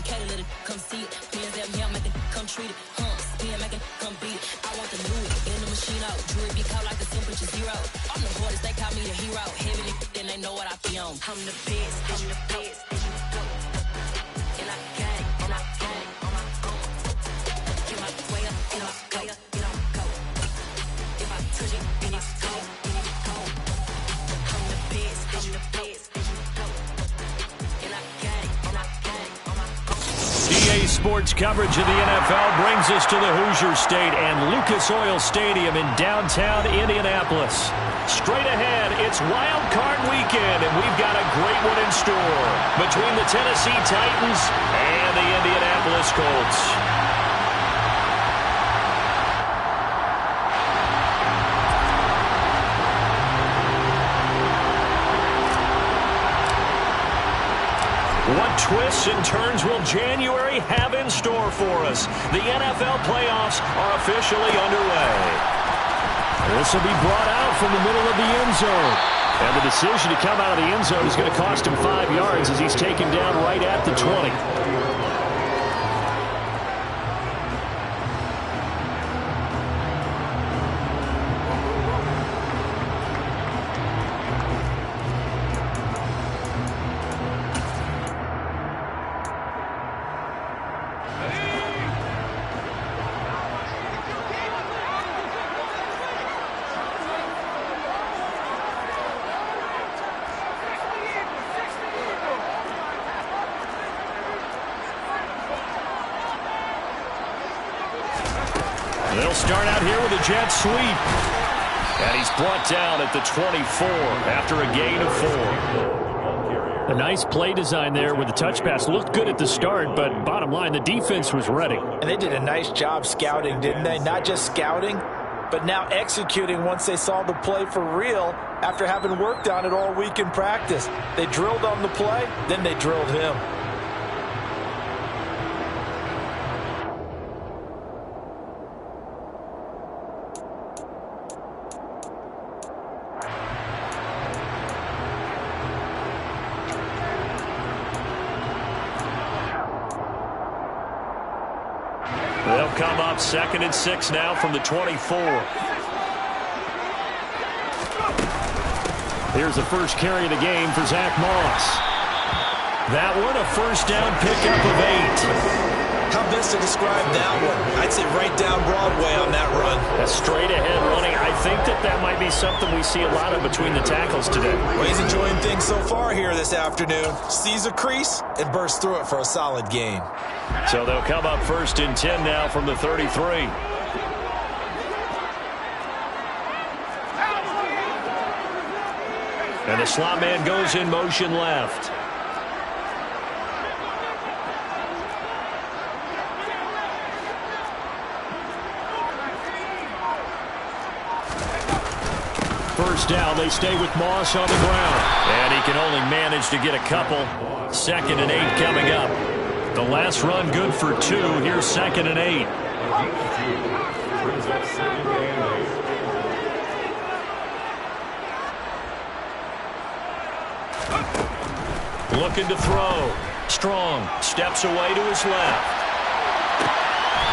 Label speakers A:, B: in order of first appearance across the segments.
A: Let it come see it. Pins them here, make it come treat it. Spin, make it come beat it. I want the new in the machine out. Jewelry be caught like the temperature 0. I'm the hardest, they call me the hero. Heavy, then they know what I be on. I'm the best, I'm the best. And I got it, and I got it on my own. Get my way up, and I go, and I go. If I touch it, then it's cold, then it's cold. I'm the best, I'm the best. And I got it, and I got it on my own.
B: EA Sports coverage of the NFL brings us to the Hoosier State and Lucas Oil Stadium in downtown Indianapolis. Straight ahead, it's Wild Card Weekend, and we've got a great one in store between the Tennessee Titans and the Indianapolis Colts. What twists and turns will January have in store for us? The NFL playoffs are officially underway. This will be brought out from the middle of the end zone. And the decision to come out of the end zone is going to cost him 5 yards as he's taken down right at the 20. They'll start out here with a jet sweep. And he's brought down at the 24 after a gain of 4. A nice play design there with the touch pass. Looked good at the start, but bottom line, the defense was ready.
C: And they did a nice job scouting, didn't they? Not just scouting, but now executing once they saw the play for real after having worked on it all week in practice. They drilled on the play, then they drilled him.
B: They'll come up 2nd and 6 now from the 24. Here's the first carry of the game for Zach Moss. That one, a first down pickup of 8.
D: How best to describe that one? I'd say right down Broadway on that run.
B: A straight-ahead running. I think that might be something we see a lot of between the tackles today.
D: Well, he's enjoying things so far here this afternoon. Sees a crease and bursts through it for a solid gain.
B: So they'll come up 1st and 10 now from the 33. And the slot man goes in motion left. First down, they stay with Moss on the ground. And he can only manage to get a couple. 2nd and 8 coming up. The last run good for 2. Here's 2nd and 8. Looking to throw. Strong steps away to his left.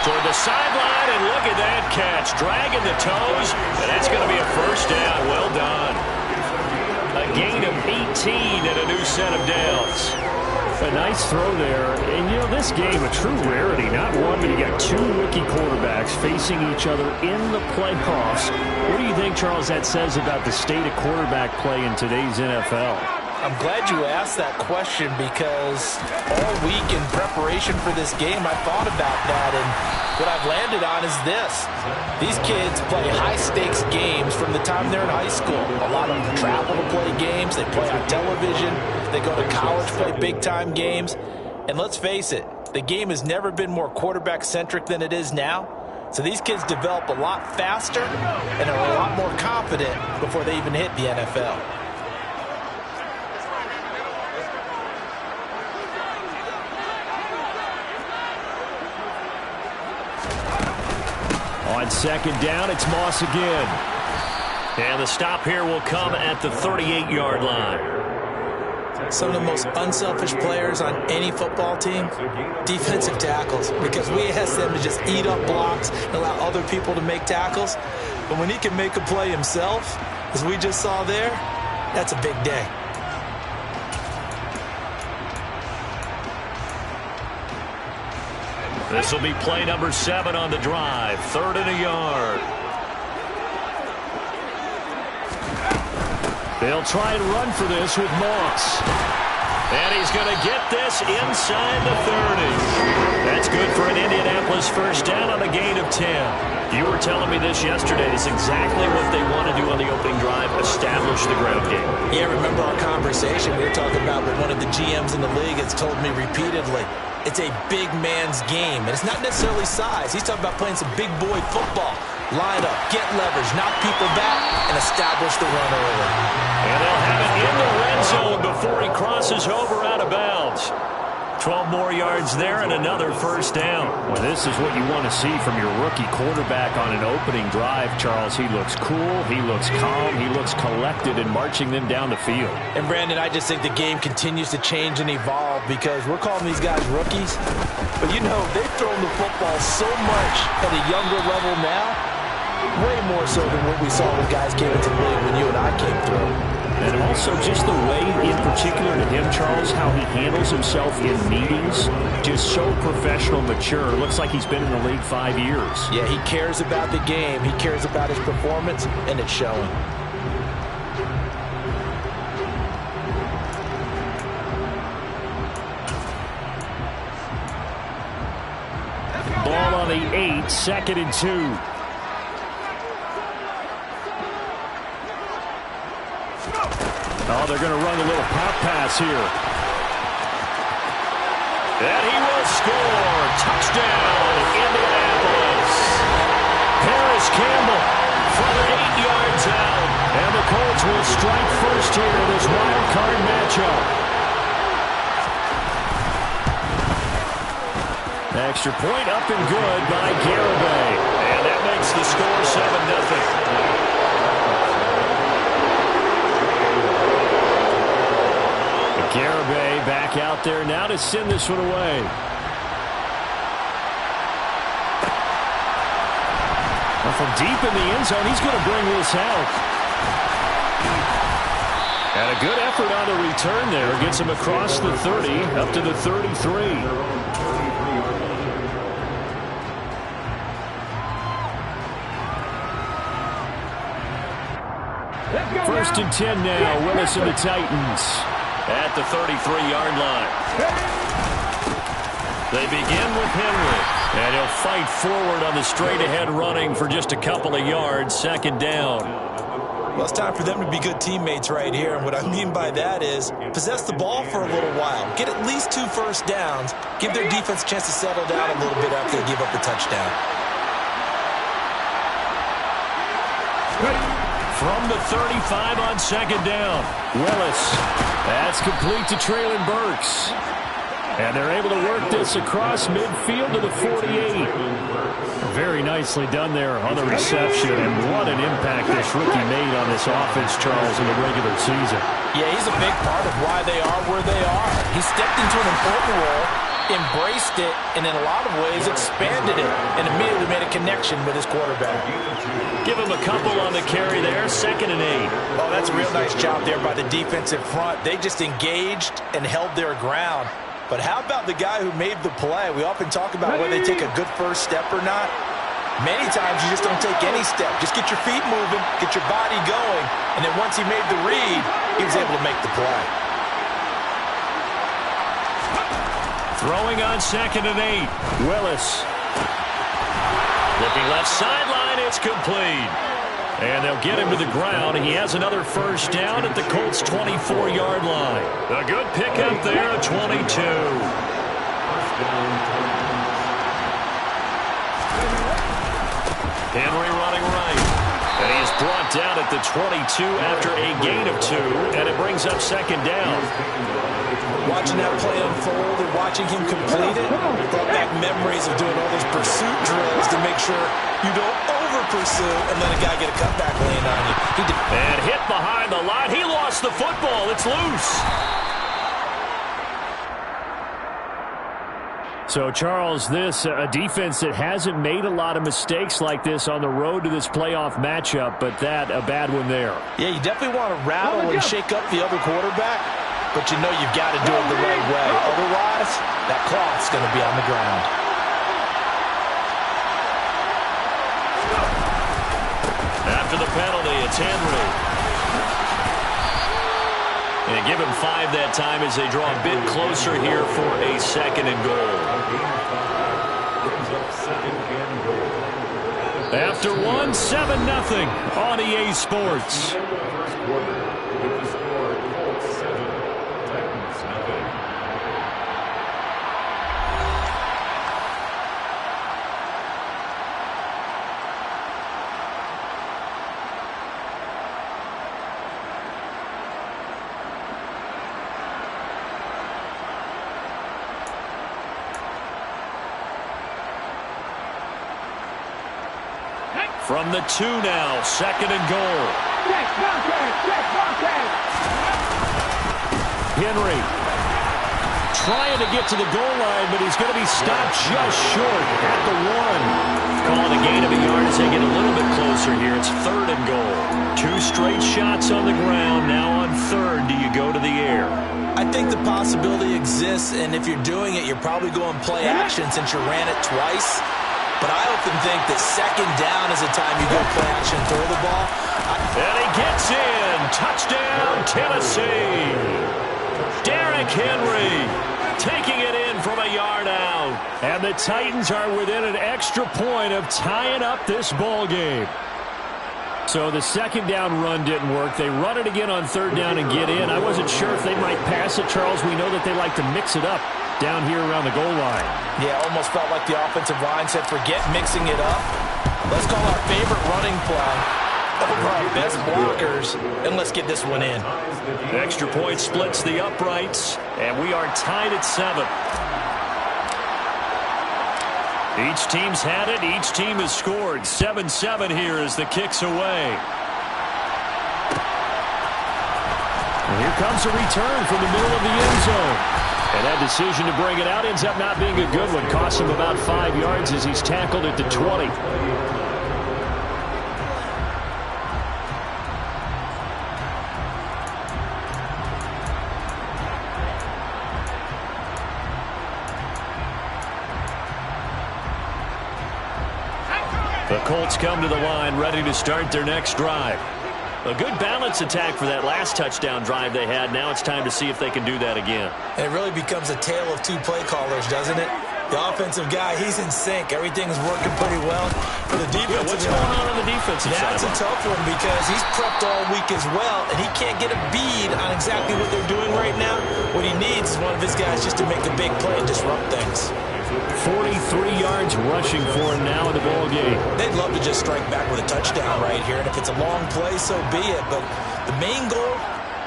B: Toward the sideline, and look at that catch. Dragging the toes, and that's going to be a first down. Well done. A gain of 18 and a new set of downs.
E: A nice throw there. And, you know, this game, a true rarity. Not one, but you got 2 rookie quarterbacks facing each other in the playoffs. What do you think, Charles, that says about the state of quarterback play in today's NFL?
C: I'm glad you asked that question because all week in preparation for this game, I thought about that, and what I've landed on is this. These kids play high-stakes games from the time they're in high school. A lot of them travel to play games. They play on television. They go to college, play big-time games. And let's face it, the game has never been more quarterback-centric than it is now. So these kids develop a lot faster and are a lot more confident before they even hit the NFL.
B: On 2nd down, it's Moss again. And the stop here will come at the 38-yard line.
D: Some of the most unselfish players on any football team, defensive tackles, because we ask them to just eat up blocks and allow other people to make tackles. But when he can make a play himself, as we just saw there, that's a big day.
B: This will be play number 7 on the drive. 3rd and a yard. They'll try and run for this with Moss. And he's going to get this inside the 30. That's good for an Indianapolis first down on a gain of 10. You were telling me this yesterday. It's exactly what they want to do on the opening drive, establish the ground game.
D: Yeah, remember our conversation we were talking about with one of the GMs in the league has told me repeatedly, it's a big man's game. And it's not necessarily size. He's talking about playing some big boy football. Line up, get leverage, knock people back, and establish the run early.
B: And they'll have it in the red zone before he crosses over out of bounds. 12 more yards there and another first down.
E: Well, this is what you want to see from your rookie quarterback on an opening drive, Charles. He looks cool, he looks calm, he looks collected in marching them down the field.
C: And, Brandon, I just think the game continues to change and evolve because we're calling these guys rookies. But, you know, they've thrown the football so much at a younger level now, way more so than what we saw when guys came into the league when you and I came through.
E: And also just the way, in particular to him, Charles, how he handles himself in meetings, just so professional, mature. Looks like he's been in the league 5 years.
C: Yeah, he cares about the game. He cares about his performance, and it's showing.
E: Ball on the 8, 2nd and 2. Oh, they're going to run a little pop pass here.
B: And he will score. Touchdown, Indianapolis. Paris Campbell from 8 yards out. And the Colts will strike first here in this wild card matchup.
E: Extra point up and good by Garibay.
B: And that makes the score 7-0.
E: Garibay back out there now to send this one away. Well, from deep in the end zone, he's going to bring this out. And a good effort on the return there. Gets him across the 30, up to the 33. First and 10 now. Willis and the Titans
B: at the 33-yard line. They begin with Henry, and he'll fight forward on the straight-ahead running for just a couple of yards. 2nd down.
D: Well, it's time for them to be good teammates right here, and what I mean by that is possess the ball for a little while. Get at least 2 first downs. Give their defense a chance to settle down a little bit after they give up the touchdown.
B: From the 35 on 2nd down.
E: Willis. That's complete to Traylon Burks. And they're able to work this across midfield to the 48. Very nicely done there on the reception. And what an impact this rookie made on this offense, Charles, in the regular season.
C: Yeah, he's a big part of why they are where they are. He stepped into an important role, embraced it, and in a lot of ways expanded it, and immediately made a connection with his quarterback.
B: Give him a couple on the carry there. 2nd and 8.
C: Oh, that's a real nice job there by the defensive front. They just engaged and held their ground. But how about the guy who made the play? We often talk about whether they take a good first step or not. Many times you just don't take any step. Just get your feet moving, get your body going, and then once he made the read, he was able to make the play.
B: Throwing on 2nd and 8.
E: Willis.
B: Looking left sideline, it's complete. And they'll get him to the ground. He has another first down at the Colts' 24-yard line. A good pickup there at 22. Henry running right. And he's brought down at the 22 after a gain of 2. And it brings up 2nd down.
D: Watching that play unfold and watching him complete it brought back memories of doing all those pursuit drills to make sure you don't over-pursue and let a guy get a cutback laying on you.
B: And hit behind the line. He lost the football. It's loose.
E: So, Charles, this a defense that hasn't made a lot of mistakes like this on the road to this playoff matchup, but that a bad one there.
C: Yeah, you definitely want to rattle and shake up the other quarterback, but you know you've got to do it the right way. Otherwise, that clock's going to be on the ground.
B: After the penalty, it's Henry. And give him 5 that time as they draw a bit closer here for a second and goal. After 1, 7-0 on EA Sports. From the 2 now, second and goal. Henry trying to get to the goal line, but he's going to be stopped just short at the 1. Calling a gain of a yard as they get a little bit closer here. It's third and goal. 2 straight shots on the ground. Now on third, do you go to the air?
D: I think the possibility exists, and if you're doing it, you're probably going play action since you ran it twice. But I often think that second down is the time you go play action, throw the ball.
B: And he gets in. Touchdown, Tennessee. Derrick Henry taking it in from a yard out.
E: And the Titans are within an extra point of tying up this ball game. So the second down run didn't work. They run it again on third down and get in. I wasn't sure if they might pass it, Charles. We know that they like to mix it up down here around the goal line.
C: Yeah, almost felt like the offensive line said, forget mixing it up. Let's call our favorite running play over our best blockers, and let's get this one in.
B: Extra point splits the uprights, and we are tied at 7. Each team's had it. Each team has scored. 7-7 here as the kick's away. And here comes a return from the middle of the end zone. And that decision to bring it out ends up not being a good one. Costs him about 5 yards as he's tackled at the 20. The Colts come to the line ready to start their next drive. A good balance attack for that last touchdown drive they had. Now it's time to see if they can do that again.
D: And it really becomes a tale of 2 play callers, doesn't it? The offensive guy, he's in sync. Everything's working pretty well. For the defensive
B: what's going on the defensive side?
D: That's a tough one because he's prepped all week as well, and he can't get a bead on exactly what they're doing right now. What he needs is one of his guys just to make a big play and disrupt things.
E: 43 yards rushing for him now in the ball game.
D: They'd love to just strike back with a touchdown right here, and if it's a long play, so be it. But the main goal,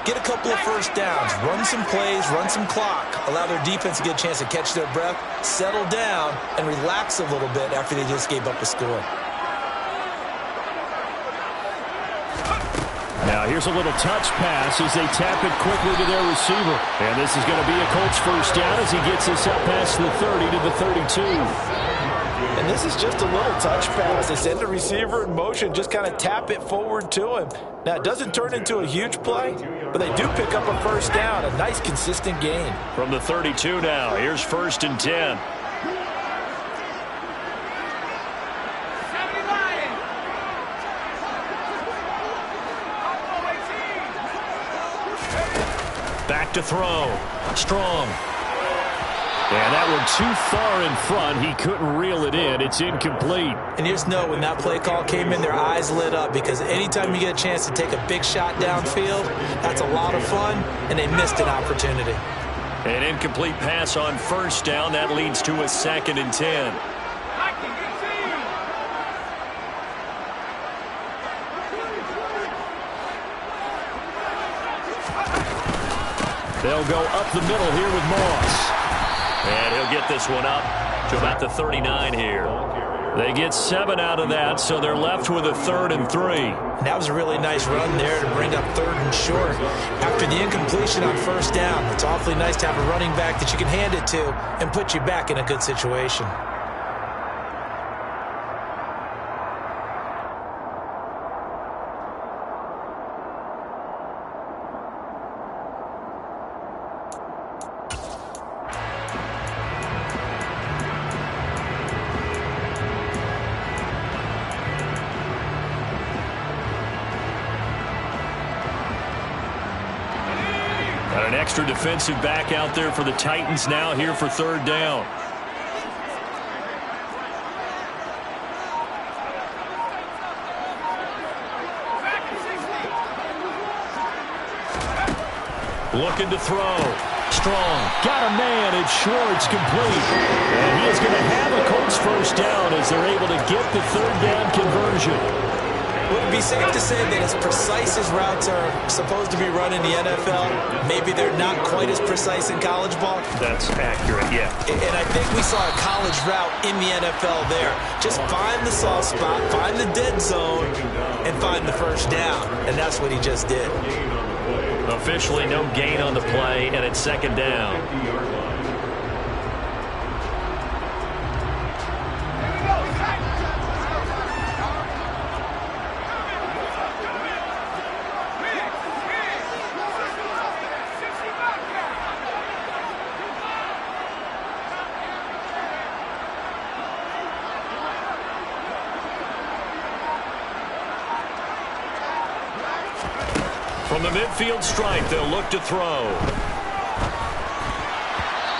D: get a couple of first downs, run some plays, run some clock, allow their defense to get a chance to catch their breath, settle down, and relax a little bit after they just gave up a score.
E: Now here's a little touch pass as they tap it quickly to their receiver. And this is going to be a Colts first down as he gets this up past the 30 to the 32.
C: And this is just a little touch pass. They send the receiver in motion, just kind of tap it forward to him. Now, it doesn't turn into a huge play, but they do pick up a first down, a nice, consistent gain.
B: From the 32 now, here's 1st and 10. Back to throw. Strong. And that one too far in front. He couldn't reel it in. It's incomplete.
D: And you just know when that play call came in, their eyes lit up because anytime you get a chance to take a big shot downfield, that's a lot of fun, and they missed an opportunity.
B: An incomplete pass on first down. That leads to a 2nd and 10. They'll go up the middle here with Moss. And he'll get this one up to about the 39 here. They get 7 out of that, so they're left with a 3rd and 3.
D: And that was a really nice run there to bring up 3rd and short. After the incompletion on 1st down, it's awfully nice to have a running back that you can hand it to and put you back in a good situation.
B: Got an extra defensive back out there for the Titans now here for 3rd down. Looking to throw. Strong. Got a man. It's Schwartz complete. And he is going to have a Colts 1st down as they're able to get the 3rd down conversion.
D: Would it be safe to say that as precise as routes are supposed to be run in the NFL, maybe they're not quite as precise in college ball?
E: That's accurate, yeah.
D: And I think we saw a college route in the NFL there. Just find the soft spot, find the dead zone, and find the 1st down. And that's what he just did.
B: Officially no gain on the play, and it's 2nd down. From the midfield stripe, they'll look to throw.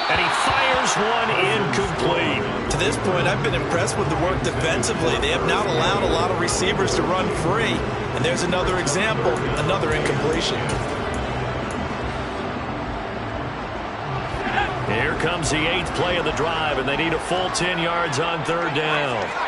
B: And he fires one incomplete.
D: To this point, I've been impressed with the work defensively. They have not allowed a lot of receivers to run free. And there's another example, another incompletion.
B: Here comes the 8th play of the drive, and they need a full 10 yards on 3rd down.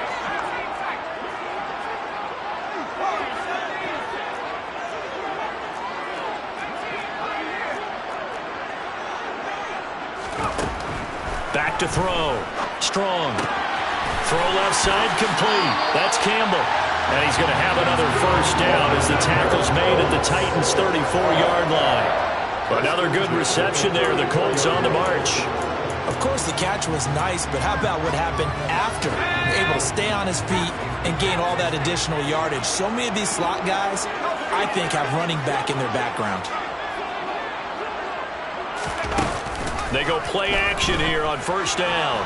B: Back to throw. Strong. Throw left side complete. That's Campbell. And he's going to have another 1st down as the tackle's made at the Titans' 34-yard line. Another good reception there. The Colts on the march.
D: Of course, the catch was nice, but how about what happened after? Able to stay on his feet and gain all that additional yardage. So many of these slot guys, I think, have running back in their background.
B: They go play action here on 1st down.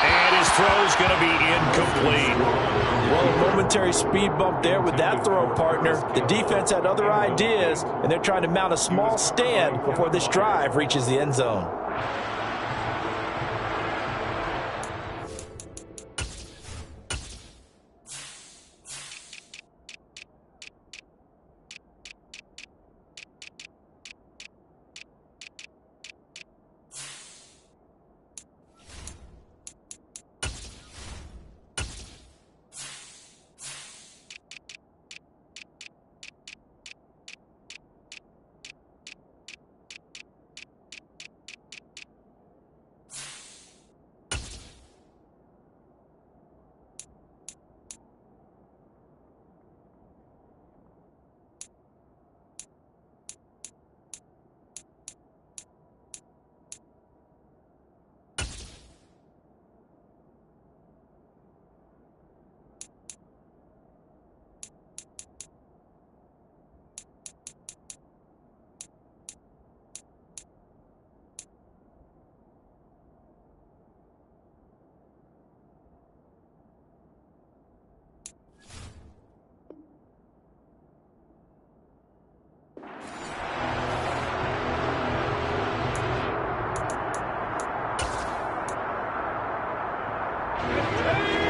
B: And his throw's going to be incomplete.
C: Well, a momentary speed bump there with that throw, partner. The defense had other ideas, and they're trying to mount a small stand before this drive reaches the end zone.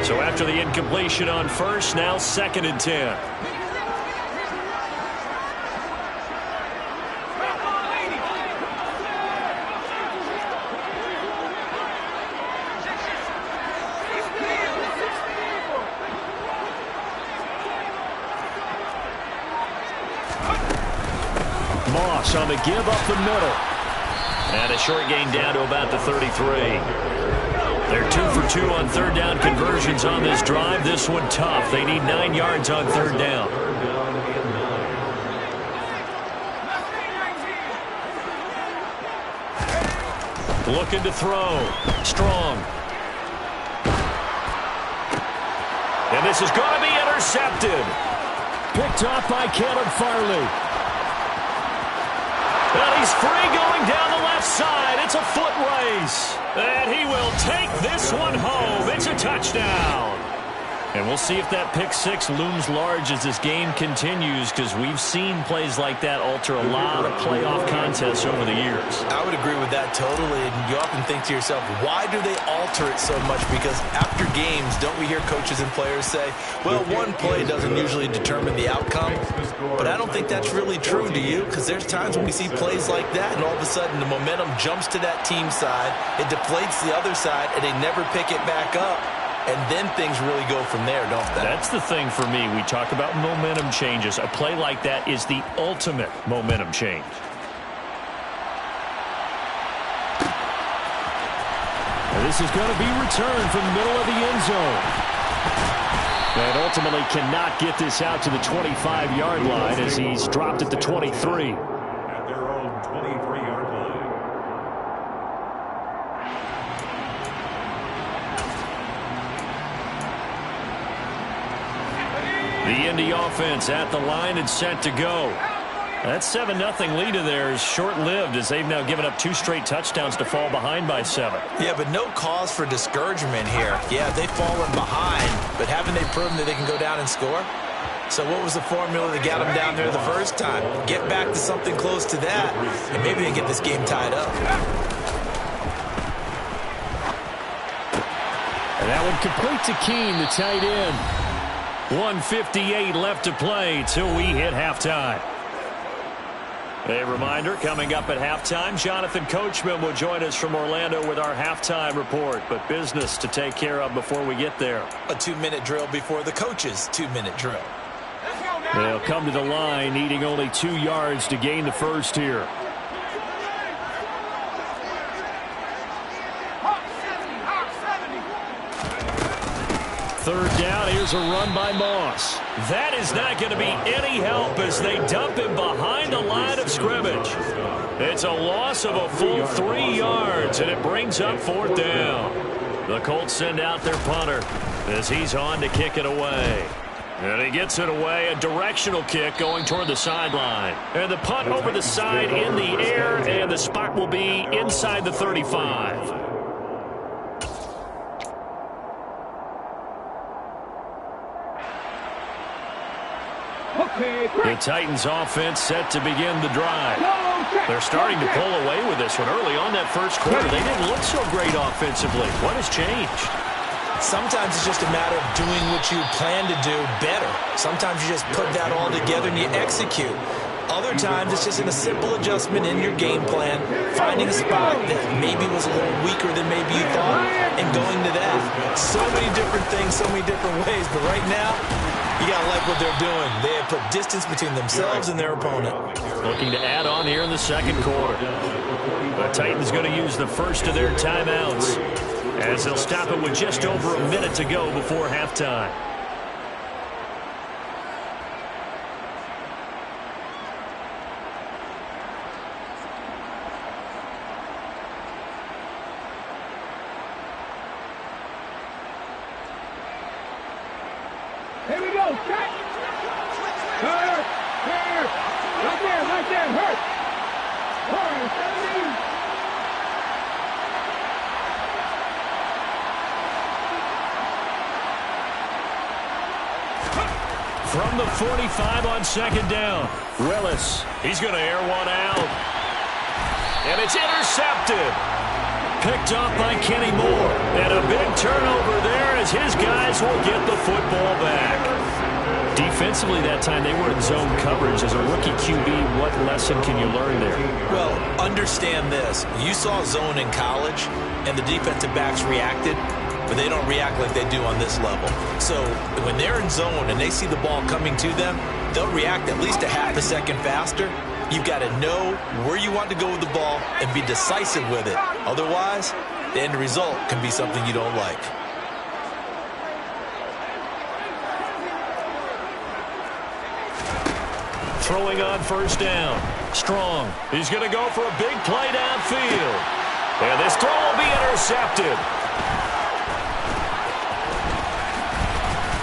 B: So after the incompletion on 1st, now 2nd and 10. Moss on the give up the middle. And a short gain down to about the 33. They're 2 for 2 on third down conversions on this drive. This one tough. They need 9 yards on third down. Looking to throw. Strong. And this is going to be intercepted.
E: Picked off by Caleb Farley.
B: And he's free going down the left side. It's a foot race. And he will take this one home. It's a touchdown. And we'll see if that pick six looms large as this game continues, because we've seen plays like that alter a lot of playoff contests over the years.
D: I would agree with that totally. And you often think to yourself, why do they alter it so much? Because after games, don't we hear coaches and players say, well, one play doesn't usually determine the outcome. But I don't think that's really true, do you? Because there's times when we see plays like that, and all of a sudden the momentum jumps to that team side, it deflates the other side, and they never pick it back up. And then things really go from there, don't they?
B: That's the thing for me. We talk about momentum changes. A play like that is the ultimate momentum change.
E: And this is going to be returned from the middle of the end zone. And ultimately cannot get this out to the 25-yard line as he's dropped at the 23.
F: At their own 23-yard line.
B: The Indy offense at the line and set to go. That 7-0 lead of theirs short-lived, as they've now given up 2 straight touchdowns to fall behind by 7.
D: Yeah, but no cause for discouragement here. Yeah, they've fallen behind, but haven't they proven that they can go down and score? So what was the formula that got them down there the first time? Get back to something close to that, and maybe they get this game tied up.
E: And that one complete to Keene, the tight end.
B: 1:58 left to play till we hit halftime. A reminder, coming up at halftime, Jonathan Coachman will join us from Orlando with our halftime report, but business to take care of before we get there.
D: A 2-minute drill before the coach's 2-minute drill.
E: They'll come to the line needing only 2 yards to gain the first here. Third down, here's a run by Moss.
B: That is not going to be any help as they dump him behind the line of scrimmage. It's a loss of a full 3 yards, and it brings up 4th down. The Colts send out their punter as he's on to kick it away. And he gets it away, a directional kick going toward the sideline. And the punt over the side in the air, and the spot will be inside the 35. The Titans offense set to begin the drive. They're starting to pull away with this one. Early on that first quarter, they didn't look so great offensively. What has changed?
D: Sometimes it's just a matter of doing what you plan to do better. Sometimes you just put that all together and you execute. Other times it's just in a simple adjustment in your game plan, finding a spot that maybe was a little weaker than maybe you thought, and going to that. So many different things, so many different ways, but right now, you got to like what they're doing. They have put distance between themselves and their opponent.
B: Looking to add on here in the second quarter. The Titans going to use the first of their timeouts as they'll stop it with just over a minute to go before halftime.
G: Here we go, check. Hurt, right there, hurt.
B: From the 45 on second down, Willis. He's going to air one out. And it's intercepted. Picked off by Kenny Moore. And a big turnover there as his guys will get the football back. Defensively that time, they were in zone coverage. As a rookie QB, what lesson can you learn there?
D: Well, understand this. You saw zone in college, and the defensive backs reacted, but they don't react like they do on this level. So when they're in zone and they see the ball coming to them, they'll react at least a half a second faster. You've got to know where you want to go with the ball and be decisive with it. Otherwise, the end result can be something you don't like.
B: Throwing on first down. Strong. He's going to go for a big play downfield. And this throw will be intercepted.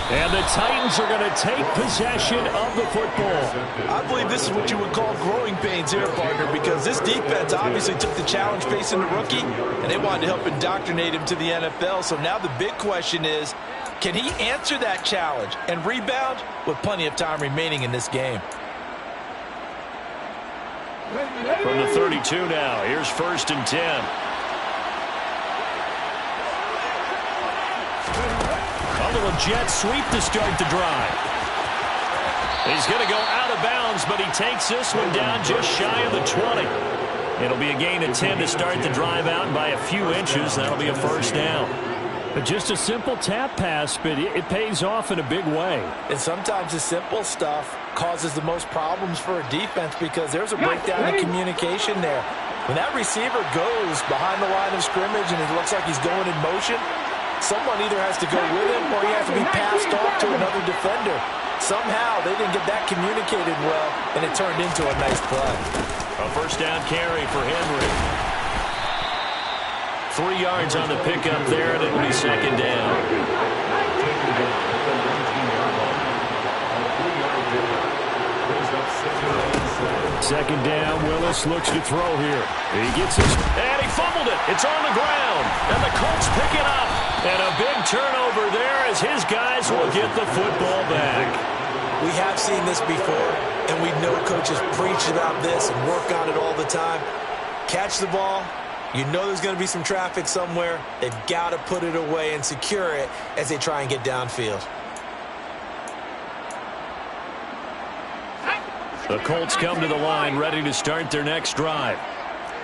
B: And the Titans are going to take possession of the football.
D: I believe this is what you would call growing pains here, partner, because this defense obviously took the challenge facing the rookie, and they wanted to help indoctrinate him to the NFL. So now the big question is, can he answer that challenge and rebound with plenty of time remaining in this game?
B: From the 32 now, here's 1st and 10. A little jet sweep to start the drive. He's going to go out of bounds, but he takes this one down just shy of the 20. It'll be a gain of 10 to start the drive out by a few inches. That'll be a first down.
E: Just a simple tap pass, but it pays off in a big way.
C: And sometimes the simple stuff causes the most problems for a defense because there's a breakdown in communication there. When that receiver goes behind the line of scrimmage and it looks like he's going in motion, someone either has to go with him or he has to be passed off to another defender. Somehow they didn't get that communicated well, and it turned into a nice play.
B: A first down carry for Henry. 3 yards on the pickup there, and it'll be second down.
E: Second down, Willis looks to throw here. He gets his...
B: And he fumbled it. It's on the ground. And the Colts pick it up. And a big turnover there as his guys will get the football back.
D: We have seen this before, and we know coaches preach about this and work on it all the time. Catch the ball. You know there's going to be some traffic somewhere. They've got to put it away and secure it as they try and get downfield.
B: The Colts come to the line ready to start their next drive.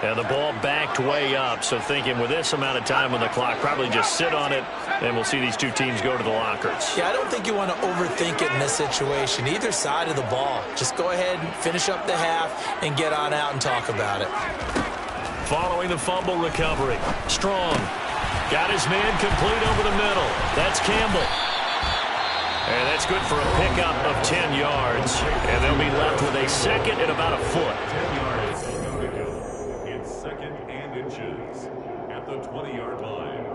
B: And the ball backed way up, so thinking with this amount of time on the clock, probably just sit on it, and we'll see these two teams go to the lockers.
D: Yeah, I don't think you want to overthink it in this situation. Either side of the ball. Just go ahead and finish up the half and get on out and talk about it.
B: Following the fumble recovery. Strong. Got his man complete over the middle. That's Campbell. And that's good for a pickup of 10 yards. And they'll be left with a second and about a foot.
F: 10 yards. It's second and inches at the 20-yard line.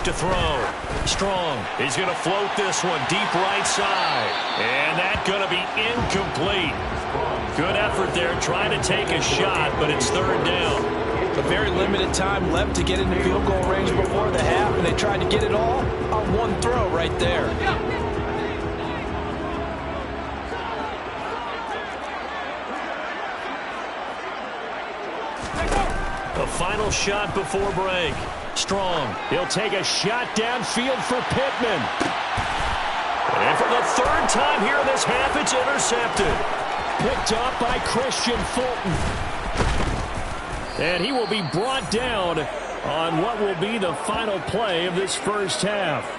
B: To throw. Strong. He's going to float this one deep right side. And that's going to be incomplete. Good effort there trying to take a shot, but it's third down.
C: A very limited time left to get into field goal range before the half, and they tried to get it all on one throw right there.
B: The final shot before break. Strong. He'll take a shot downfield for Pittman. And for the third time here in this half, it's intercepted.
E: Picked up by Christian Fulton. And he will be brought down on what will be the final play of this first half.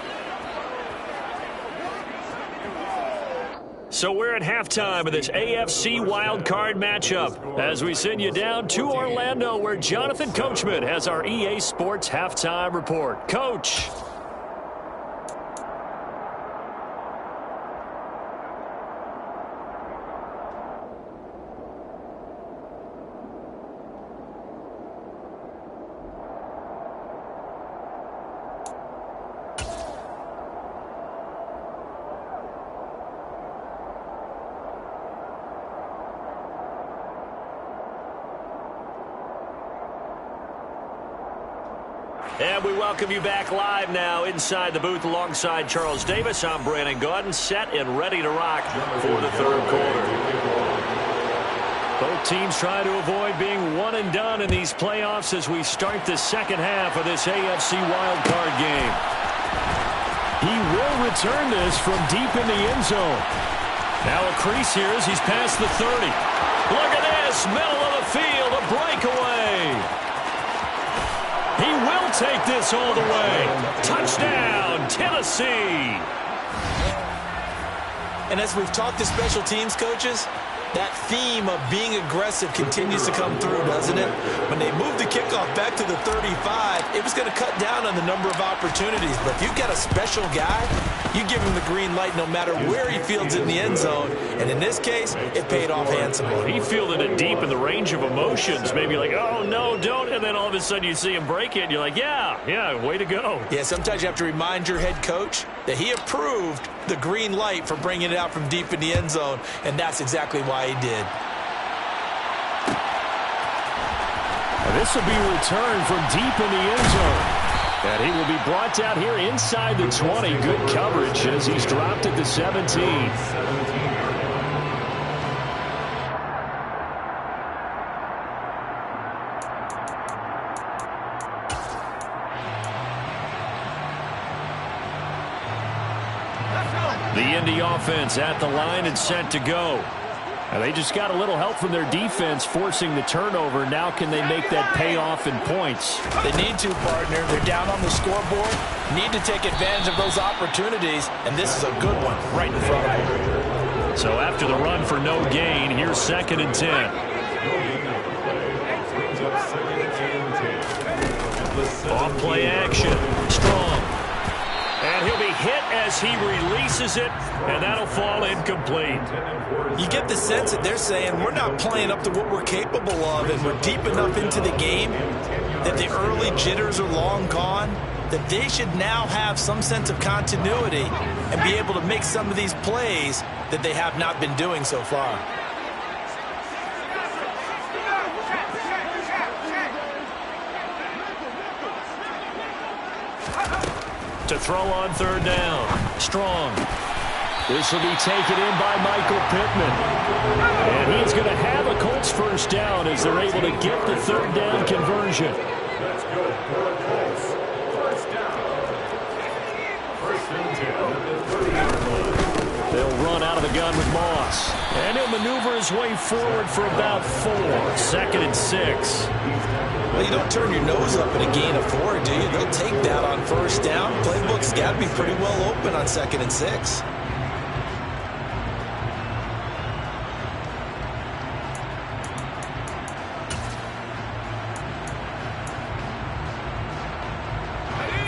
B: So we're at halftime of this AFC wildcard matchup as we send you down to Orlando where Jonathan Coachman has our EA Sports halftime report. Coach. And we welcome you back live now inside the booth alongside Charles Davis. I'm Brandon Gaudin, set and ready to rock for the third quarter. Both teams try to avoid being one and done in these playoffs as we start the second half of this AFC wildcard game.
E: He will return this from deep in the end zone.
B: Now a crease here as he's past the 30. Look at this, middle of the field, a breakaway. He will take this all the way. Touchdown, Tennessee.
D: And as we've talked to special teams coaches, that theme of being aggressive continues to come through, doesn't it? When they moved the kickoff back to the 35, it was going to cut down on the number of opportunities. But if you've got a special guy, you give him the green light no matter where he fields in the end zone. And in this case, it paid off handsomely.
B: He fielded it deep in the range of emotions. Maybe like, oh, no, don't. And then all of a sudden you see him break it. And you're like, yeah, way to go.
D: Yeah, sometimes you have to remind your head coach that he approved the green light for bringing it out from deep in the end zone. And that's exactly why he did.
E: And this will be returned from deep in the end zone. And he will be brought down here inside the 20. Good coverage as he's dropped at the 17.
B: The Indy offense at the line and set to go.
E: And they just got a little help from their defense forcing the turnover. Now can they make that pay off in points?
D: They need to, partner. They're down on the scoreboard. Need to take advantage of those opportunities. And this is a good one right in front of them.
B: So after the run for no gain, here's 2nd and 10. Off play action. Strong. And he'll be hit as he releases it, and that'll fall incomplete.
D: You get the sense that they're saying we're not playing up to what we're capable of, and we're deep enough into the game that the early jitters are long gone, that they should now have some sense of continuity and be able to make some of these plays that they have not been doing so far.
B: To throw on 3rd down. Strong.
E: This will be taken in by Michael Pittman. And he's going to have a Colts 1st down as they're able to get the 3rd down conversion.
F: Let's go for the Colts. 1st down. 1st and 10 at the 30-yard line.
E: They'll run out of the gun with Moss.
B: And he'll maneuver his way forward for about 4. 2nd and 6.
D: Well, you don't turn your nose up at a gain of 4, do you? They'll take that on 1st down. Playbook's got to be pretty well open on 2nd and 6.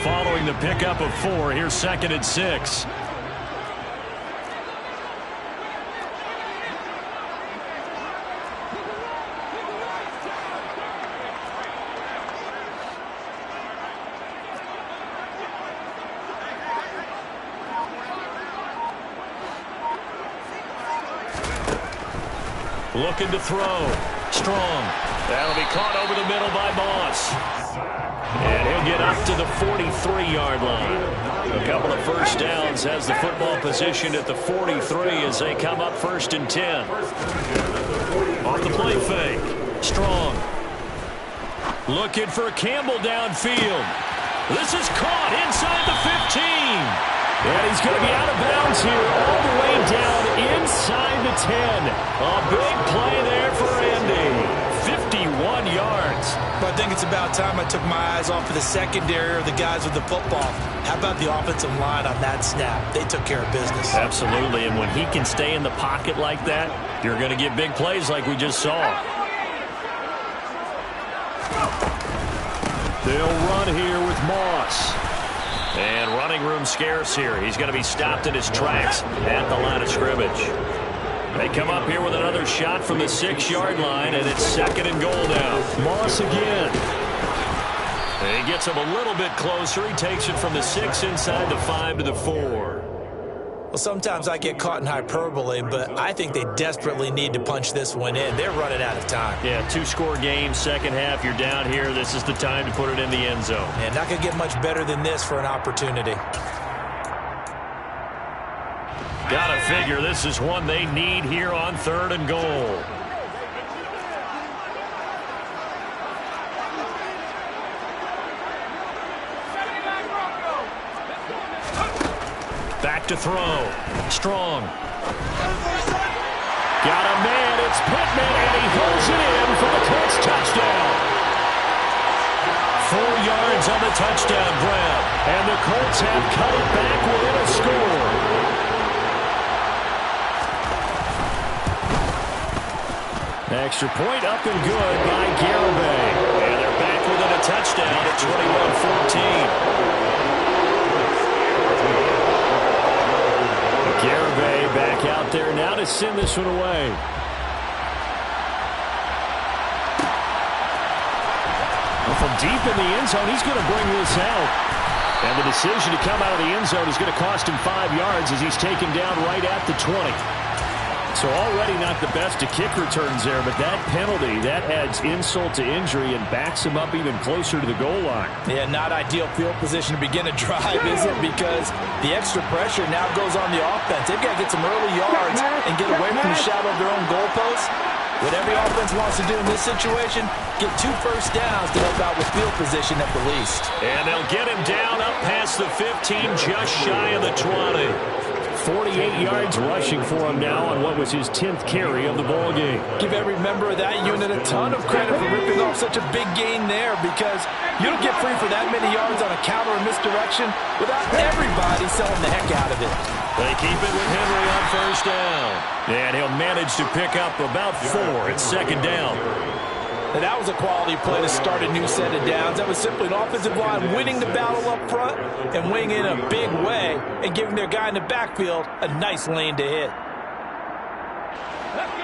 B: Following the pickup of 4, here's 2nd and 6. Looking to throw. Strong. That'll be caught over the middle by Moss. And he'll get up to the 43-yard line. A couple of 1st downs, has the football position at the 43 as they come up 1st and 10. Off the play fake. Strong. Looking for Campbell downfield. This is caught inside the 15.
E: And he's going to be out of bounds here all the way down inside the 10. A big play there for Andy. 51 yards.
D: But I think it's about time I took my eyes off of the secondary or the guys with the football. How about the offensive line on that snap? They took care of business.
B: Absolutely, and when he can stay in the pocket like that, you're going to get big plays like we just saw.
E: They'll run here with Moss.
B: And running room scarce here. He's going to be stopped in his tracks at the line of scrimmage. They come up here with another shot from the 6-yard line, and it's 2nd and goal now.
E: Moss again.
B: And he gets him a little bit closer. He takes it from the 6 inside the 5 to the 4.
D: Well, sometimes I get caught in hyperbole, but I think they desperately need to punch this one in. They're running out of time.
B: Yeah, 2-score game, 2nd half. You're down here. This is the time to put it in the end zone.
D: And not going to get much better than this for an opportunity.
B: Gotta figure this is one they need here on 3rd and goal. Back to throw. Strong.
E: Got a man. It's Pittman, and he holds it in for the Colts.
B: a touchdown grab. And the Colts have cut it back within a score. Extra point up and good by Garibay. And they're back within a touchdown at 21-14. Garibay back out there now to send this one away. From deep in the end zone, he's going to bring this out. And the decision to come out of the end zone is going to cost him 5 yards as he's taken down right at the 20. So already not the best of kick returns there, but that penalty, that adds insult to injury and backs him up even closer to the goal line.
C: Yeah, not ideal field position to begin a drive, is it? Because the extra pressure now goes on the offense. They've got to get some early yards and get away from the shadow of their own goalposts. What every offense wants to do in this situation, get 2 first downs to help out with field position at the least.
B: And they'll get him down up past the 15, just shy of the 20. 48 yards rushing for him now on what was his 10th carry of the ball game.
C: Give every member of that unit a ton of credit for ripping off such a big gain there, because you don't get free for that many yards on a counter or misdirection without everybody selling the heck out of it.
B: They keep it with Henry on first down. And he'll manage to pick up about 4 at second down.
C: And that was a quality play to start a new set of downs. That was simply an offensive line winning the battle up front and winning in a big way and giving their guy in the backfield a nice lane to hit.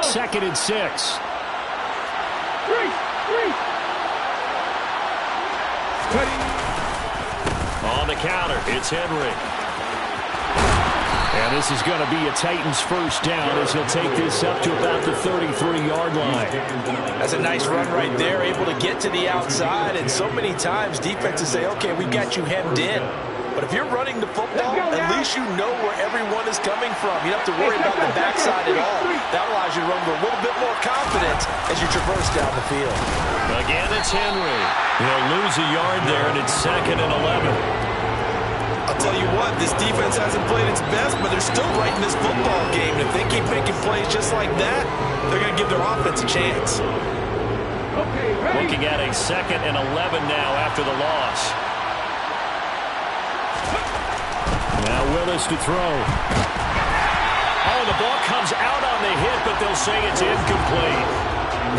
B: 2nd and 6. On the counter, it's Henry. And this is going to be a Titans first down as he'll take this up to about the 33-yard line.
C: That's a nice run right there, able to get to the outside. And so many times defenses say, okay, we've got you hemmed in. But if you're running the football, at least you know where everyone is coming from. You don't have to worry about the backside at all. That allows you to run with a little bit more confidence as you traverse down the field.
B: Again, it's Henry. He'll lose a yard there, and it's 2nd and 11.
D: I'll tell you what, this defense hasn't played its best, but they're still right in this football game. And if they keep making plays just like that, they're going to give their offense a chance.
B: Looking at a 2nd and 11 now after the loss. Now Willis to throw. Oh, the ball comes out on the hit, but they'll say it's incomplete.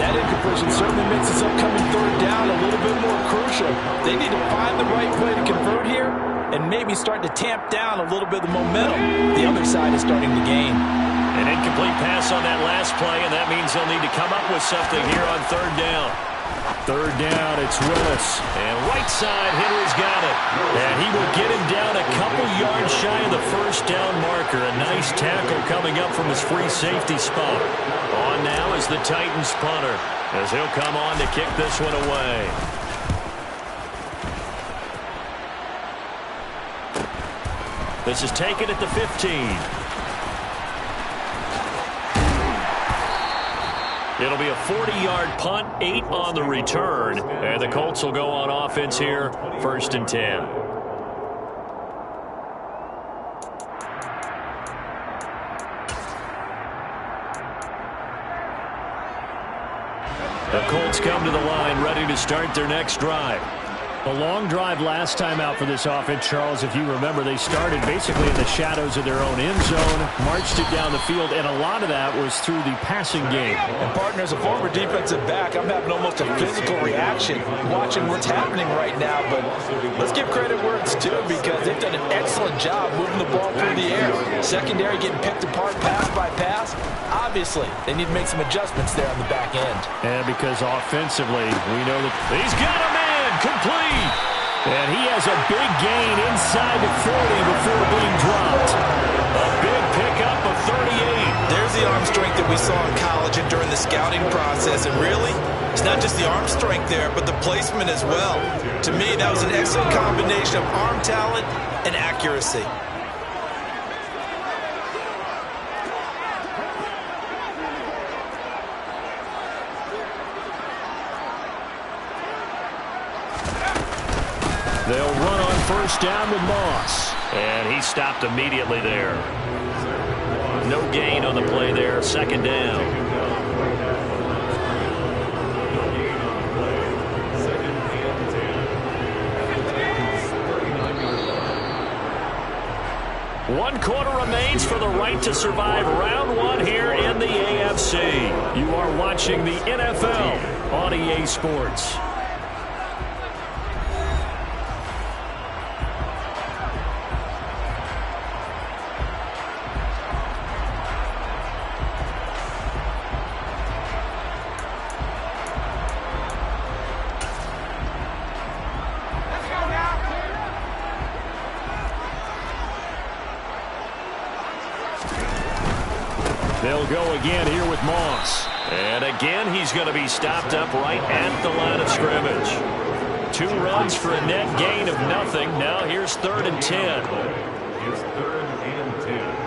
C: That incompletion certainly makes this upcoming third down a little bit more crucial. They need to find the right play to convert here and maybe start to tamp down a little bit of the momentum the other side is starting to gain.
B: An incomplete pass on that last play, and that means they'll need to come up with something here on 3rd down. 3rd down, it's Willis. And right side, Henry's got it. And he will get him down a couple yards shy of the first down marker. A nice tackle coming up from his free safety spot. On now is the Titans punter, as he'll come on to kick this one away. This is taken at the 15. It'll be a 40-yard punt, 8 on the return. And the Colts will go on offense here, 1st and 10. The Colts come to the line, ready to start their next drive. A long drive last time out for this offense, Charles. If you remember, they started basically in the shadows of their own end zone, marched it down the field, and a lot of that was through the passing game.
C: And, partner, as a former defensive back, I'm having almost a physical reaction watching what's happening right now. But let's give credit where it's due, because they've done an excellent job moving the ball through the air. Secondary getting picked apart pass by pass. Obviously, they need to make some adjustments there on the back end.
B: And because offensively, we know that he's got a man complete. And he has a big gain inside the 40 before being dropped. A big pickup of 38.
D: There's the arm strength that we saw in college and during the scouting process. And really, it's not just the arm strength there, but the placement as well. To me, that was an excellent combination of arm talent and accuracy.
B: They'll run on first down with Moss. And he stopped immediately there. No gain on the play there. 2nd down. 1 quarter remains for the right to survive round 1 here in the AFC. You are watching the NFL on EA Sports.
E: They'll go again here with Moss.
B: And again, he's going to be stopped up right at the line of scrimmage. 2 runs for a net gain of nothing. Now here's 3rd and 10.
F: It's 3rd and 10.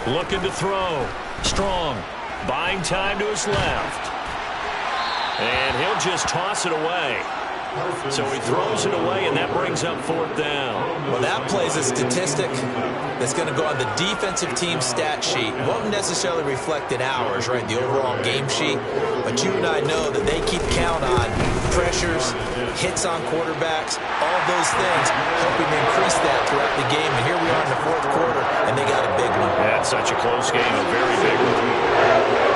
B: Looking to throw. Strong. Buying time to his left. And he'll just toss it away. So he throws it away, and that brings up 4th down.
D: Well, that plays a statistic that's going to go on the defensive team stat sheet. Won't necessarily reflect in ours, right, the overall game sheet. But you and I know that they keep count on pressures, hits on quarterbacks, all those things, hoping to increase that throughout the game. And here we are in the 4th quarter, and they got a big one.
B: That's such a close game, a very big one.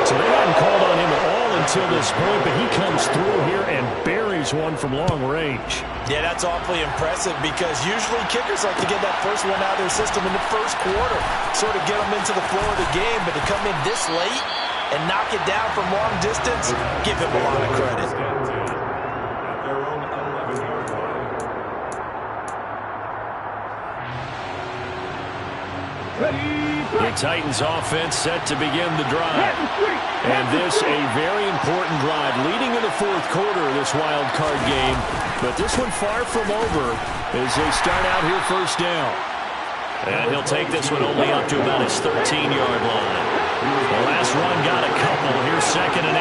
E: So they hadn't called on him at all until this point, but he comes through here and buries one from long range.
C: Yeah, that's awfully impressive because usually kickers like to get that first one out of their system in the 1st quarter, sort of get them into the flow of the game, but to come in this late and knock it down from long distance, give him a lot of credit.
F: At their own 11-yard line.
B: The Titans offense set to begin the drive. And this a very important drive leading in the 4th quarter of this wild card game. But this one far from over as they start out here 1st down. And he'll take this one only up to about his 13-yard line. The last run got a couple. Here's 2nd and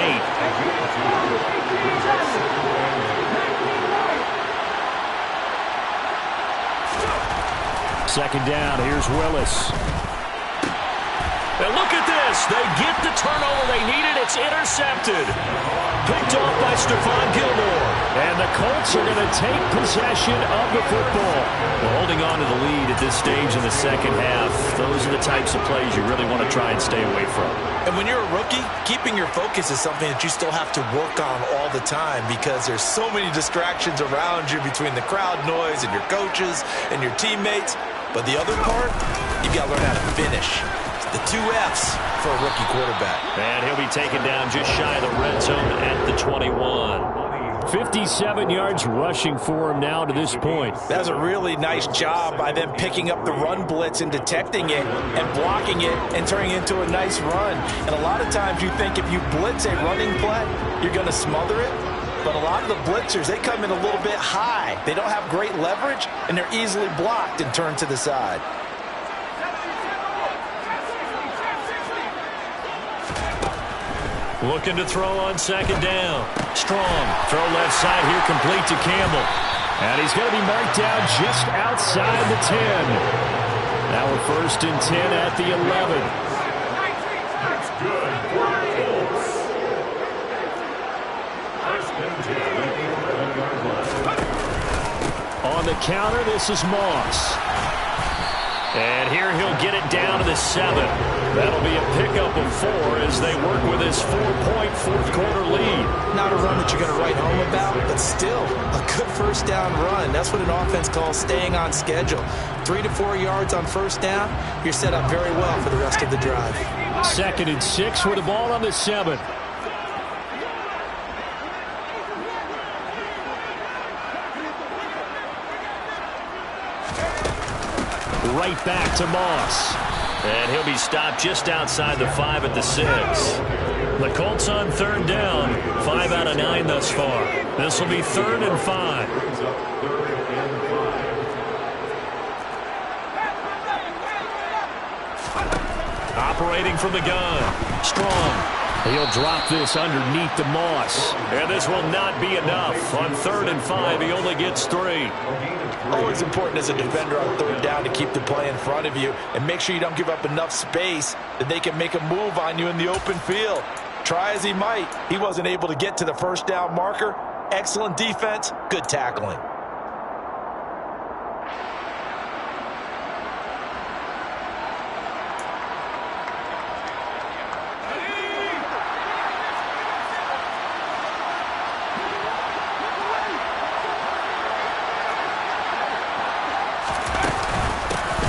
B: 8.
E: Second down, here's Willis.
B: And look at this. They get the turnover they needed. It's intercepted. Picked off by Stephon Gilmore.
E: And the Colts are going to take possession of the football.
B: Well, holding on to the lead at this stage in the 2nd half, those are the types of plays you really want to try and stay away from.
C: And when you're a rookie, keeping your focus is something that you still have to work on all the time because there's so many distractions around you between the crowd noise and your coaches and your teammates. But the other part, you've got to learn how to finish. The 2 F's for a rookie quarterback.
B: And he'll be taken down just shy of the red zone at the 21.
E: 57 yards rushing for him now to this point.
C: That was a really nice job by them picking up the run blitz and detecting it and blocking it and turning it into a nice run. And a lot of times you think if you blitz a running play, you're going to smother it. But a lot of the blitzers, they come in a little bit high. They don't have great leverage, and they're easily blocked and turned to the side.
B: Looking to throw on 2nd down. Strong. Throw left side here, complete to Campbell.
E: And he's going to be marked down just outside the 10. Now we're 1st and 10 at the 11.
F: That's good for the Colts. 1st and 10 at the 11-yard line.
E: On the counter, this is Moss.
B: And here he'll get it down to the 7. That'll be a pickup of 4 as they work with his 4-point 4th quarter lead.
C: Not a run that you're going to write home about, but still a good 1st down run. That's what an offense calls staying on schedule. 3 to 4 yards on 1st down, you're set up very well for the rest of the drive.
E: 2nd and 6 with the ball on the 7. Right back to Moss.
B: And he'll be stopped just outside the 5 at the 6. The Colts on 3rd down. 5 out of 9 thus far. This will be 3rd and 5. Operating from the gun. Strong.
E: He'll drop this underneath the Moss.
B: And this will not be enough. On 3rd and 5, he only gets 3.
C: Always important as a defender on 3rd down to keep the play in front of you and make sure you don't give up enough space that they can make a move on you in the open field. Try as he might, he wasn't able to get to the 1st down marker. Excellent defense, good tackling.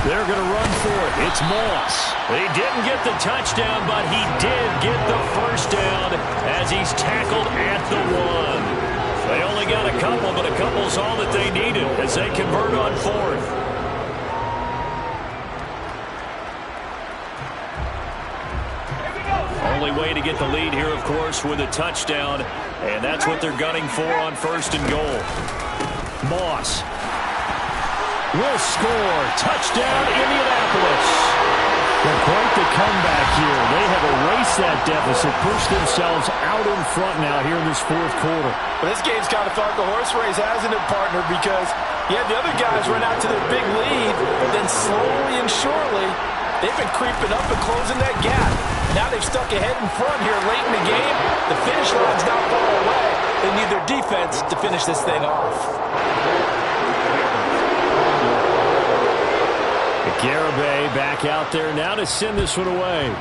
E: They're going to run for it. It's Moss.
B: He didn't get the touchdown, but he did get the 1st down as he's tackled at the 1. They only got a couple, but a couple's all that they needed as they convert on 4th. Only way to get the lead here, of course, with a touchdown, and that's what they're gunning for on 1st and goal.
E: Moss will score. Touchdown, Indianapolis. Well, quite the comeback here. They have erased that deficit, pushed themselves out in front now here in this 4th quarter.
C: Well, this game's kind of felt like a horse race, hasn't it, partner? Because you had the other guys run out to their big lead, but then slowly and surely, they've been creeping up and closing that gap. Now they've stuck ahead in front here late in the game. The finish line's not far away. They need their defense to finish this thing off.
E: Garibay back out there now to send this one away.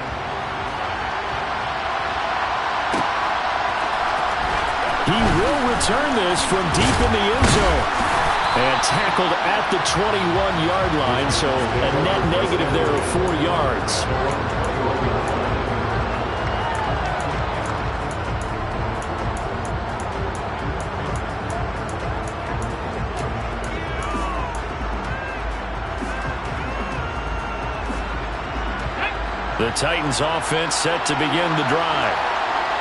E: He will return this from deep in the end zone. And tackled at the 21-yard line, so a net negative there of 4 yards.
B: The Titans offense set to begin the drive.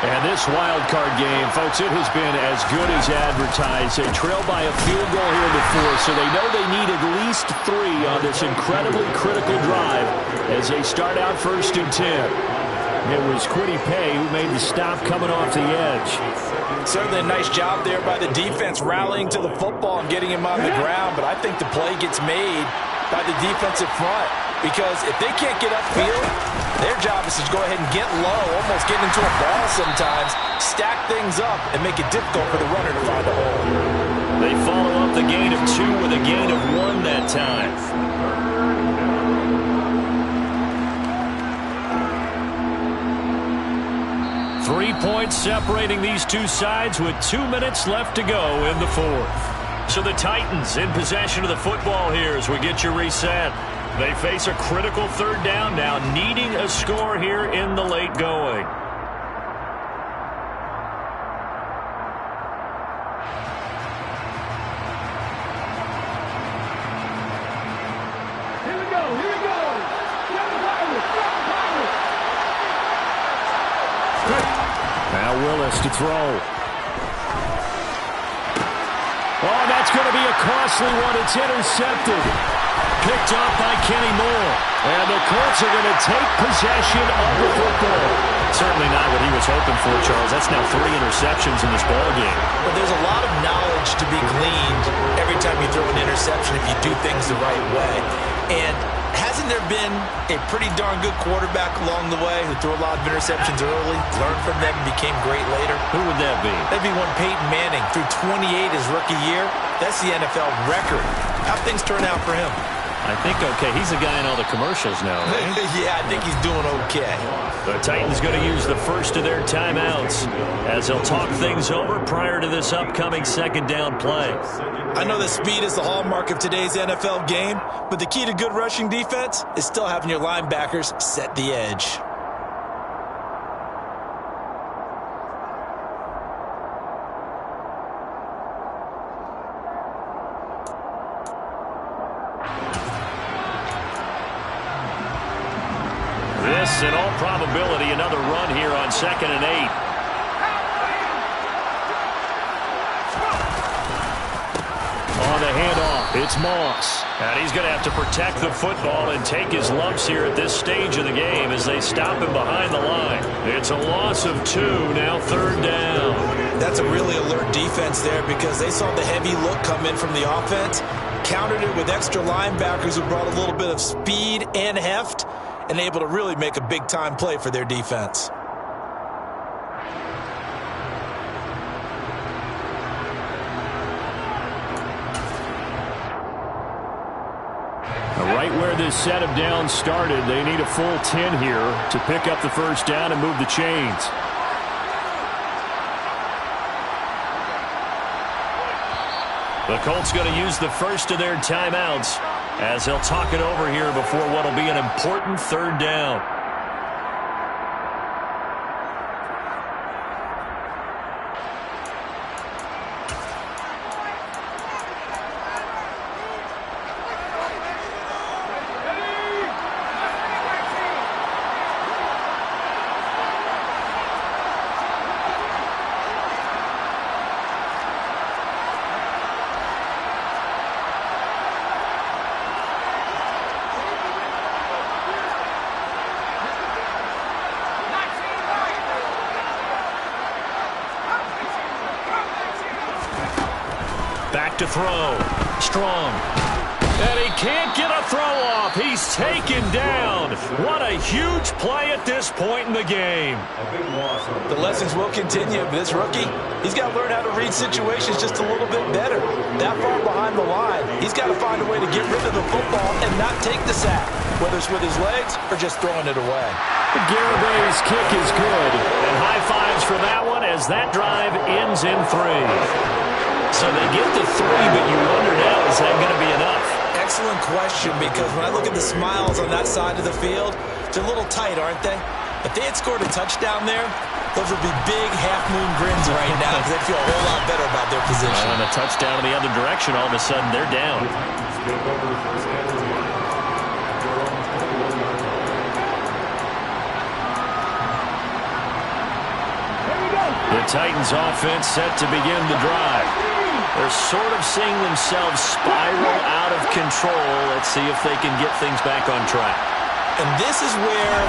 E: And this wild card game, folks, it has been as good as advertised. They trail by a field goal here in the 4th, so they know they need at least 3 on this incredibly critical drive as they start out 1st and 10. It was Kwity Paye who made the stop coming off the edge.
C: Certainly a nice job there by the defense rallying to the football and getting him on the ground, but I think the play gets made by the defensive front. Because if they can't get upfield, their job is to go ahead and get low, almost get into a ball sometimes, stack things up, and make it difficult for the runner to find a hole.
B: They follow up the gain of 2 with a gain of 1 that time. Three points separating these two sides with 2 minutes left to go in the 4th. So the Titans in possession of the football here as we get you reset. They face a critical 3rd down now, needing a score here in the late going.
G: Here we go, here we go.
E: Now Willis to throw. Oh, that's going to be a costly one. It's intercepted. Picked off by Kenny Moore. And the Colts are going to take possession of the football.
B: Certainly not what he was hoping for, Charles. That's now 3 interceptions in this ballgame.
C: But there's a lot of knowledge to be gleaned every time you throw an interception if you do things the right way. And hasn't there been a pretty darn good quarterback along the way who threw a lot of interceptions early, learned from them, and became great later?
B: Who would that be?
C: That'd be one Peyton Manning. Threw 28 his rookie year. That's the NFL record. How'd things turn out for him?
B: I think okay. He's the guy in all the commercials now, right?
C: Yeah, I think he's doing okay.
B: The Titans going to use the first of their timeouts as they'll talk things over prior to this upcoming 2nd down play.
C: I know that speed is the hallmark of today's NFL game, but the key to good rushing defense is still having your linebackers set the edge.
B: This, in all probability, another run here on 2nd and 8.
E: On the handoff, it's Moss.
B: And he's going to have to protect the football and take his lumps here at this stage of the game as they stop him behind the line. It's a loss of 2, now 3rd down.
D: That's a really alert defense there because they saw the heavy look come in from the offense, countered it with extra linebackers who brought a little bit of speed and heft, and able to really make a big-time play for their defense.
E: Right where this set of downs started, they need a full 10 here to pick up the first down and move the chains.
B: The Colts going to use the first of their timeouts as they'll talk it over here before what will be an important 3rd down. Back to throw. Strong. And he can't get a throw off. He's taken down. What a huge play at this point in the game.
D: The lessons will continue, but this rookie, he's got to learn how to read situations just a little bit better. That far behind the line, he's got to find a way to get rid of the football and not take the sack, whether it's with his legs or just throwing it away.
E: Garabay's kick is good.
B: And high fives for that one as that drive ends in 3. So they get the 3, but you wonder now, is that going to be enough?
D: Excellent question, because when I look at the smiles on that side of the field, they're a little tight, aren't they? If they had scored a touchdown there, those would be big half-moon grins right now because they'd feel a whole lot better about their position.
B: And a touchdown in the other direction, all of a sudden they're down. The Titans offense set to begin the drive. They're sort of seeing themselves spiral out of control. Let's see if they can get things back on track.
D: And this is where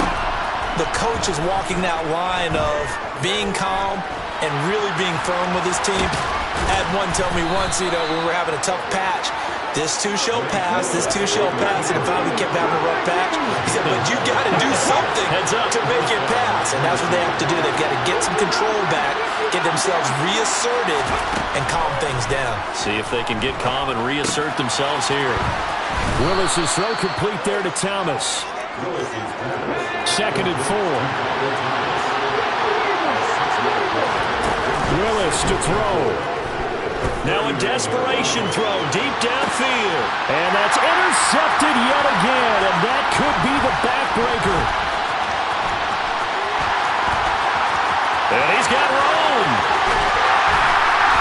D: the coach is walking that line of being calm and really being firm with his team. I had one tell me once, when we were having a tough patch, this too shall pass, this too shall pass, and finally kept having a rough patch. He said, but you got to do something to make it pass, and that's what they have to do. They've got to get some control back, get themselves reasserted, and calm things down.
B: See if they can get calm and reassert themselves here.
E: Willis's throw complete there to Thomas. 2nd and 4. Willis to throw.
B: Now a desperation throw deep downfield.
E: And that's intercepted yet again, and that could be the backbreaker.
B: And he's got room.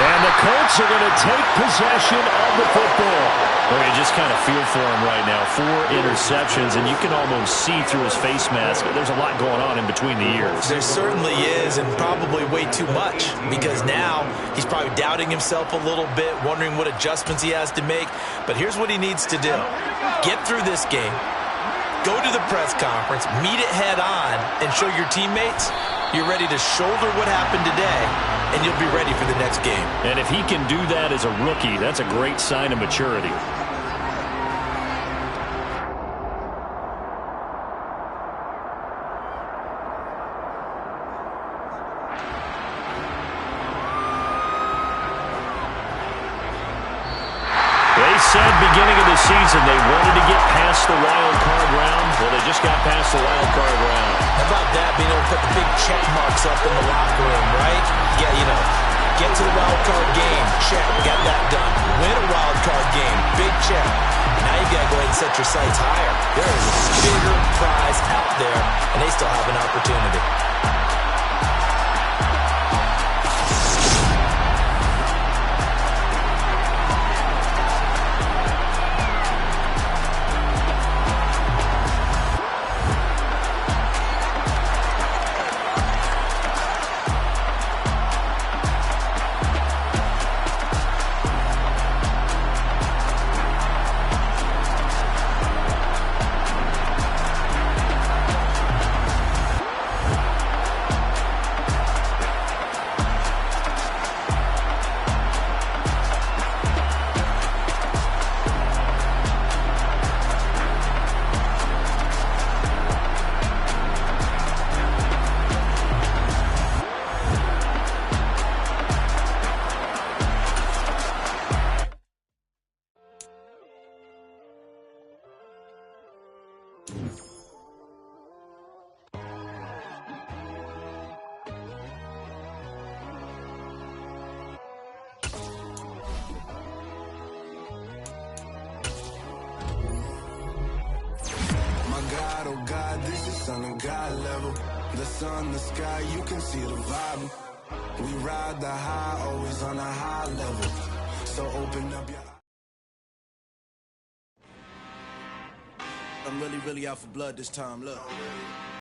E: And the Colts are going to take possession of the football.
B: Well, you just kind of feel for him right now. 4 interceptions, and you can almost see through his face mask. There's a lot going on in between the ears.
D: There certainly is, and probably way too much, because now he's probably doubting himself a little bit, wondering what adjustments he has to make. But here's what he needs to do. Get through this game, go to the press conference, meet it head on, and show your teammates you're ready to shoulder what happened today, and you'll be ready for the next game.
B: And if he can do that as a rookie, that's a great sign of maturity. They said beginning of the season they wanted to get past the wild card round. Well, they just got past the wild card round.
D: How about that, being able to put the big check marks up in the locker room, right? Yeah, get to the wild card game, check, got that done. Win a wild card game, big check. Now you got to go ahead and set your sights higher. There is a bigger prize out there, and they still have an opportunity.
H: God, oh God, this is son of God level. The sun, the sky, you can see the vibe. We ride the high, always on a high level. So open up your eyes. I'm really out for blood this time, look.